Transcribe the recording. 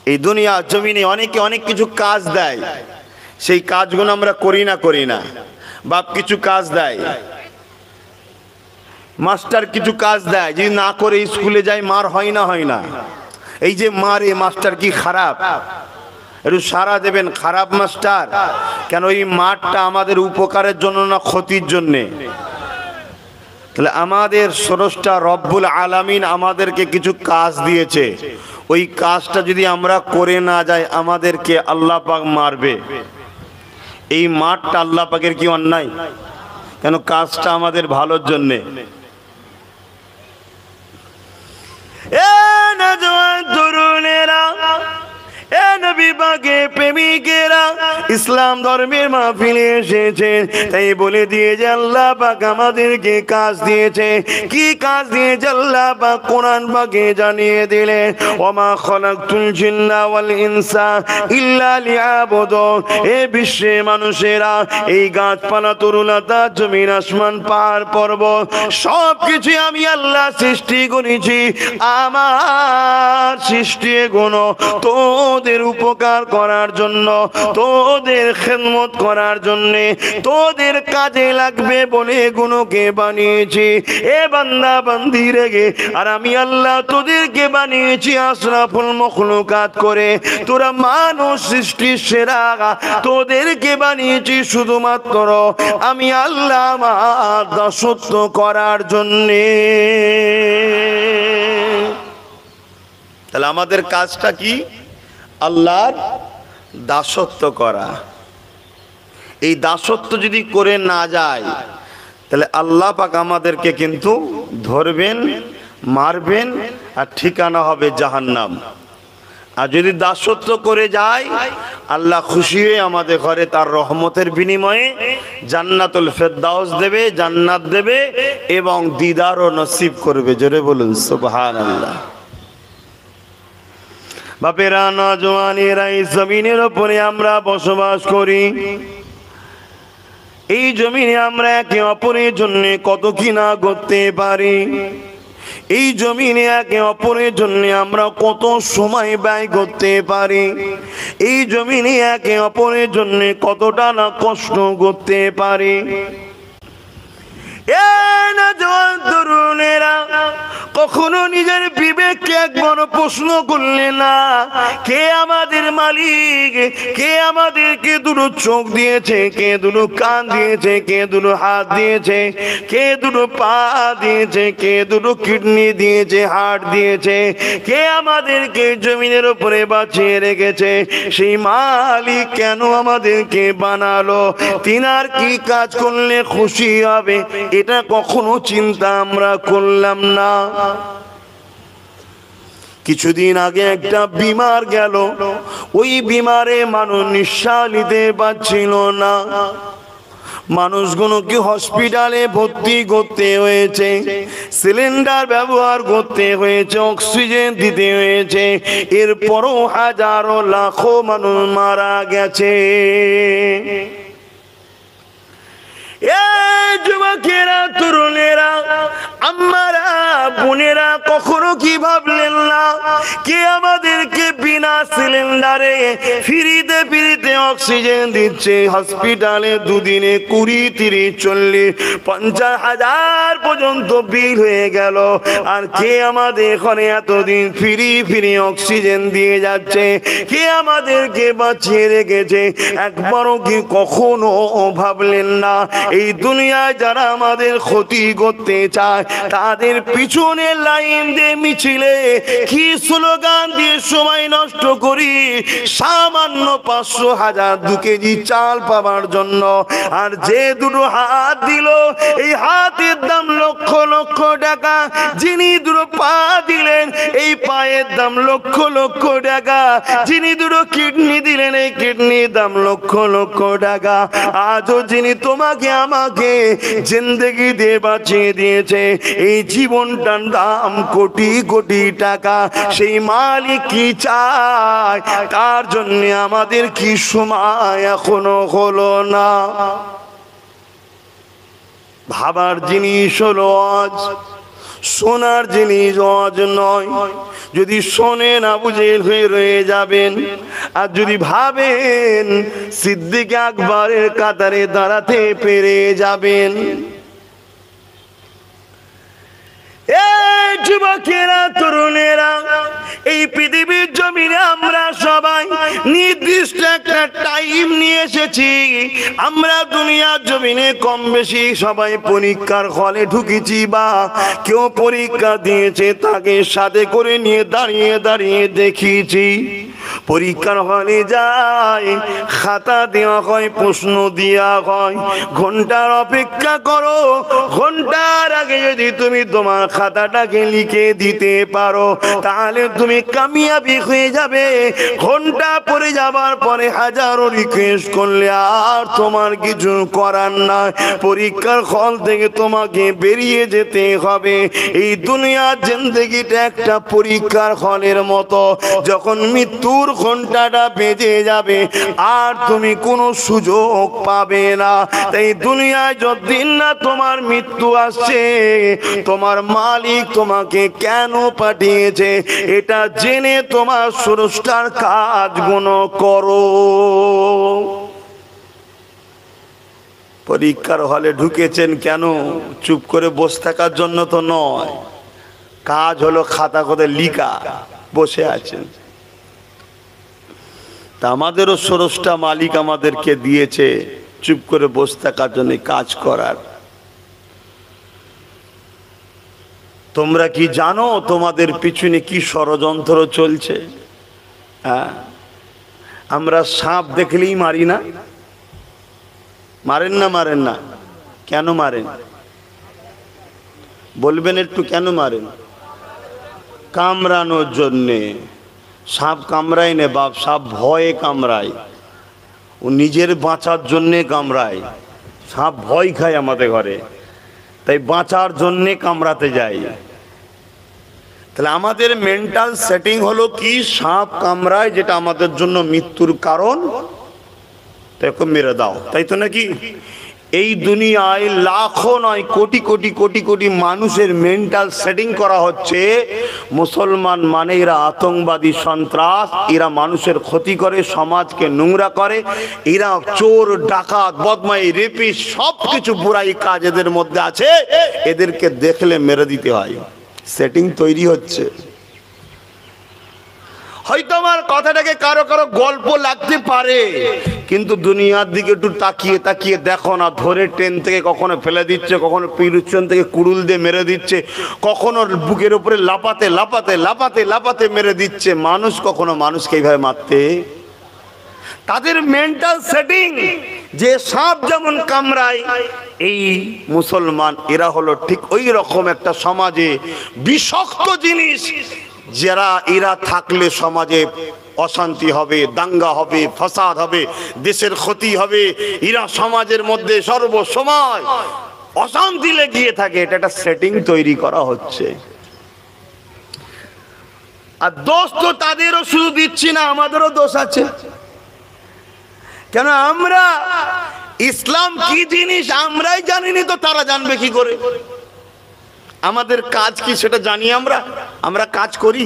এই দুনিয়া জমিনে অনেকে অনেক কিছু কাজ দেয়, সেই কাজগুলো আমরা করি না। বাপ কিছু কাজ দেয়, মাস্টার কিছু কাজ দেয়, যদি না করে স্কুলে যাই মার হয় না। এই যে মারে মাস্টার কি খারাপ? একটু সারা দেবেন, খারাপ মাস্টার কেন? এই মারটা আমাদের উপকারের জন্য না ক্ষতির জন্যে? তাহলে আমাদের স্রষ্টা রব্বুল আলামিন আমাদেরকে কিছু কাজ দিয়েছে, ওই কাজটা যদি আমরা করে না যাই আমাদেরকে আল্লাহ পাক মারবে। এই মারটা আল্লাহ পাকের কি অন্যায়? কেন? কাজটা আমাদের ভালোর জন্যে। এ নওজওয়ান তরুণেরা, এ নবী পাকের প্রেমিকেরা, ইসলাম ধর্মের মাহফিলে এসেছেন, তাই বলে দিয়ে যে আল্লাহ পাক আমাদেরকে কাজ দিয়েছে। কি কাজ দিয়েছে আল্লাহ পাক কোরআন পাকে জানিয়ে দিলেন, ওমা খালাকতুল জিন্না ওয়াল ইনসা ইল্লা লিয়াবুদুন। এ বিশ্বের মানুষেরা, এই গাছপালা তরুলতা জমিন আসমান পাহাড় পর্বত সব কিছু আমি আল্লাহ সৃষ্টি করেছি। আমার সৃষ্টি গুলো তোদের উপকার করার জন্য, তোদের খেদমত করার জন্য, তোদের কাজে লাগবে বলে এগুলোকে বানিয়েছি। এ বান্দা বান্দি রেগে, আর আমি আল্লাহ তোদেরকে বানিয়েছি আশরাফুল মখলুকাত করে। তোরা মানুষ সৃষ্টির সেরা, তোদেরকে বানিয়েছি শুধুমাত্র আমি আল্লাহ আমার দাসত্ব করার জন্যে। তাহলে আমাদের কাজটা কি? আল্লাহর দাসত্ব করা। এই দাসত্ব যদি করে না যায় তাহলে আল্লাহ পাক আমাদেরকে কিন্তু ধরবেন, মারবেন, আর ঠিকানা হবে জাহান্নাম। আর যদি দাসত্ব করে যায় আল্লাহ খুশি হয়ে আমাদের ঘরে তার রহমতের বিনিময়ে জান্নাতুল ফেরদাউস দেবে, জান্নাত দেবে এবং দিদারও নসিব করবে। জোরে বলুন সুবহানাল্লাহ। বাপেরা, নওজওয়ানেরা, এই জমিনের উপরে আমরা বসবাস করি। এই জমিনে আমরা একে অপরের জন্য কত কি না করতে পারি। এই জমিনে একে অপরের জন্য আমরা কত সময় ব্যয় করতে পারি। এই জমিনে একে অপরের জন্য কতটা না কষ্ট করতে পারি। তরুণেরা, কখনো নিজের বিবেককে একবার প্রশ্ন করলে না, কে আমাদের মালিক? কে আমাদেরকে দুটো চোখ দিয়েছে? কে দুটো কান দিয়েছে? কে দুটো হাত দিয়েছে? কে দুটো পা দিয়েছে? কে দুটো কিডনি দিয়েছে, হার্ট দিয়েছে? কে আমাদেরকে জমিনের উপরে বাঁচিয়ে রেখেছে? সেই মালিক কেন আমাদেরকে বানালো? তিনার কি কাজ করলে খুশি হবে এটা কখনো চিন্তা আমরা করলাম না। কিছুদিন আগে একটা বিমার গেল, ওই বিমারে মানুষ নিঃশ্বাস নিতে পারছিল না। মানুষগুলোকে হসপিটালে ভর্তি করতে হয়েছে, সিলিন্ডার ব্যবহার করতে হয়েছে, অক্সিজেন দিতে হয়েছে। এরপরও হাজারো লাখো মানুষ মারা গেছে। যুবকেরা, তরুণেরা, আম্মারা, বোনেরা, কখনো কি ভাবলেন না কে আমাদেরকে বিনা সিলিন্ডারে ফ্রিতে অক্সিজেন দিচ্ছে? হসপিটালে দুদিনে 20, 30, 40, 50,000 পর্যন্ত বিল হয়ে গেল। আর কে আমাদের এখানে এতদিন ফ্রি অক্সিজেন দিয়ে যাচ্ছে? কে আমাদেরকে বাঁচিয়ে রেখেছে? একবারও কি কখনো ভাবলেন না এই দুনিয়ায় যারা আমাদের ক্ষতি করতে চায় তাদের পিছনে লাইন দিয়ে মিছিলে কি স্লোগান দিয়ে সময় নষ্ট করি সামান্য 500,000, 2 কেজি চাল পাওয়ার জন্য। আর যে দুটো হাত দিল, এই হাতের দাম লক্ষ লক্ষ টাকা। যিনি দুটো পা দিলেন, এই পায়ের দাম লক্ষ লক্ষ টাকা। যিনি দুটো কিডনি দিলেন, এই কিডনির দাম লক্ষ লক্ষ টাকা। আজও যিনি তোমাকে আমাকে জিন্দেগি দিয়ে বাঁচিয়ে দিয়েছে, এই জীবনটার দাম কোটি কোটি টাকা। সেই মালিক কি চায়? তার জন্য আমাদের কি সময় এখনো হলো না? ভাবার জিনিস হলো আজ শোনার জিনিস ওয়াজ নয়। যদি শোনেন আবু জেহেল হয়ে রয়ে যাবেন, আর যদি ভাবেন সিদ্দিক আকবরের কাতারে দাঁড়াতে পেরে যাবেন। এই যুবকেরা, তরুণেরা, এই পৃথিবীর জমিনে আমরা সবাই নির্দিষ্ট একটা টাইম নিয়ে এসেছি। আমরা দুনিয়ার জমিনে কম বেশি সবাই পরীক্ষার হলে ঢুকেছি, বা কেউ পরীক্ষা দিয়েছে তাকে সাথে করে নিয়ে দাঁড়িয়ে দাঁড়িয়ে দেখিয়েছি। পরীক্ষার হলে যায়, খাতা দেওয়া হয়, প্রশ্ন দেওয়া হয়, ঘন্টার অপেক্ষা করো। ঘন্টার আগে যদি তুমি তোমার খাতাটাকে লিখে দিতে পারো তাহলে তুমি কামিয়াবি হয়ে যাবে। ঘন্টা পরে যাবার পরে হাজারো রিকোয়েস্ট করলে আর তোমার কিছু করার নাই, পরীক্ষার হল থেকে তোমাকে বেরিয়ে যেতে হবে। এই দুনিয়ার জিন্দেগিটা একটা পরীক্ষার হলের মতো। যখন মৃত্যুর ঘন্টাটা বেজে যাবে আর তুমি কোনো সুযোগ পাবে না। তাই দুনিয়ায় যতদিন না তোমার মৃত্যু আসছে, তোমার মালিক তোমাকে কেন পাঠিয়েছে এটা জেনে তোমার স্রষ্টার কাজগুলো করো। পরীক্ষার হলে ঢুকেছেন কেন? চুপ করে বসে থাকার জন্য তো নয়। কাজ হলো খাতা করে লিখা, বসে আছেন। তা আমাদেরও স্রষ্টা মালিক আমাদেরকে দিয়েছে চুপ করে বসে থাকার জন্য, কাজ করার। তোমরা কি জানো তোমাদের পিছনে কি ষড়যন্ত্র চলছে? হ্যাঁ, আমরা সাপ দেখলেই মারি না? মারেন না? মারেন না? কেন মারেন বলবেন একটু? কেন মারেন? কামড়ানোর জন্যে। সাপ কামড়ায় না বাপ, সাপ ভয়ে কামড়ায়, ও নিজের বাঁচার জন্যে কামড়ায়। সাপ ভয় খায় আমাদের ঘরে, তাই বাঁচার জন্যে কামড়াতে যায়। তাহলে আমাদের মেন্টাল সেটিং হলো কি? সাপ কামড়ায়, যেটা আমাদের জন্য মৃত্যুর কারণ, তাকে মেরে দাও, তাই তো নাকি? এই দুনিয়ায় লাখো নয় কোটি কোটি কোটি কোটি মানুষের মেন্টাল সেটিং করা হচ্ছে। মুসলমান মানে এরা আতঙ্কবাদী, সন্ত্রাস, এরা মানুষের ক্ষতি করে, সমাজকে নোংরা করে, এরা চোর, ডাকাত, বদমাই, রেপিস, সব কিছু বুড়াই কাজ এদের মধ্যে আছে। এদেরকে দেখলে মেরে দিতে হয়। সেটিং তৈরি হচ্ছে। হয়তো আমার কথাটাকে কারো কারো গল্প লাগতে পারে, কিন্তু দুনিয়ার দিকে একটু তাকিয়ে তাকিয়ে দেখো না। ধরে ট্রেন থেকে কখনো ফেলে দিচ্ছে, কখনো পিছন থেকে কুড়ুল দিয়ে মেরে দিচ্ছে, কখনো বুকের উপরে লাপাতে লাপাতে লাপাতে লাপাতে মেরে দিচ্ছে। মানুষ কখনো মানুষকে এইভাবে মারতে? তাদের মেন্টাল সেটিং যে সাপ যেমন কামড়ায়, এই মুসলমান এরা হলো ঠিক ওই রকম একটা সমাজে বিষাক্ত জিনিস, যারা এরা থাকলে সমাজে অশান্তি হবে, দাঙ্গা হবে, ফাসাদ হবে, দেশের ক্ষতি হবে। এরা সমাজের মধ্যে সর্বসময় অশান্তি লেগে থাকে। এটা একটা সেটিং তৈরি করা হচ্ছে। আর দোষ তো তাদেরও শুধু দিচ্ছি না, আমাদেরও দোষ আছে। কেন? আমরা ইসলাম কি জিনিস আমরাই জানিনি, তো তারা জানবে কি করে? আমাদের কাজ কি সেটা জানি আমরা? আমরা কাজ করি?